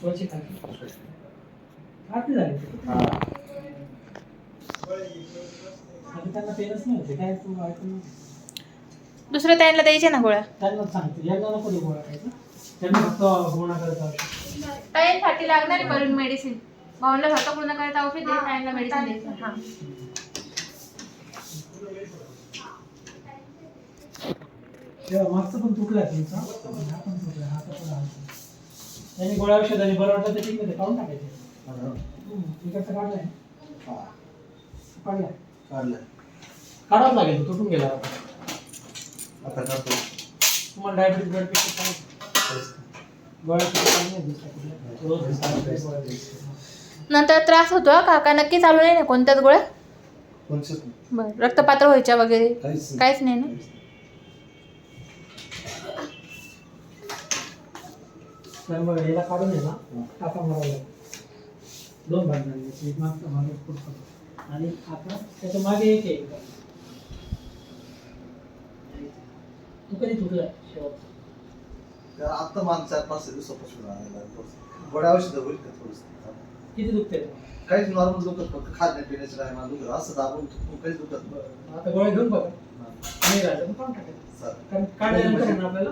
वरची खाकी खाकी झाली आता त्यांना पेनच नाही होते काय तू ऐकून दुसऱ्या त्यांना द्यायचे ना गोळ्या. त्यांना सांगते यांना नको देऊ गोळ्या खायचं त्यांना फक्त गुणा करत औषध ताईंसाठी लागणार आहे करून मेडिसिन. भाऊला स्वतः पूर्ण करायचं औषध दे, ताईंना मेडिसिन द्यायचं. हां तेव्हा मागचं पण तुटलं तुमचा हा पण तुटला हा पण आला त्यांनी गोळ्या औषधाने बरं वाटलं तर ठीक आहे काढून टाकायचे इकडचं काढलंय काढलाय काढावं लागेल तुटून गेला आता करतो. तुम्हाला डायबिटीज ब्लड प्रेशर गोळ्या नंतर त्रास होतो का नक्की चालू नाही ना कोणत्याच गोळ्या? कोणचंच बरं रक्तपातळ व्हायच्या वगैरे काहीच नाही ना? तर मग याला काढून आहे ना टाका मारावं लागेल 2 भागांनी एक मागचा भाग एक पुढचा आणि आता त्याच्या मागे एक आहे तू कधी तुटला शेवट आता मला 4-5 दिवसापासून गोळ्या औषध होईल का थोडंसं किती दुखते काहीच नॉर्मल दुखत फक्त खाद्य पिण्याचं काय मला दुखत असं दाबून काहीच दुखत आता गोळ्या घेऊन बघा नाही राहिलं तर काढून टाकायचं कारण काढल्यानंतर आहे ना आपल्याला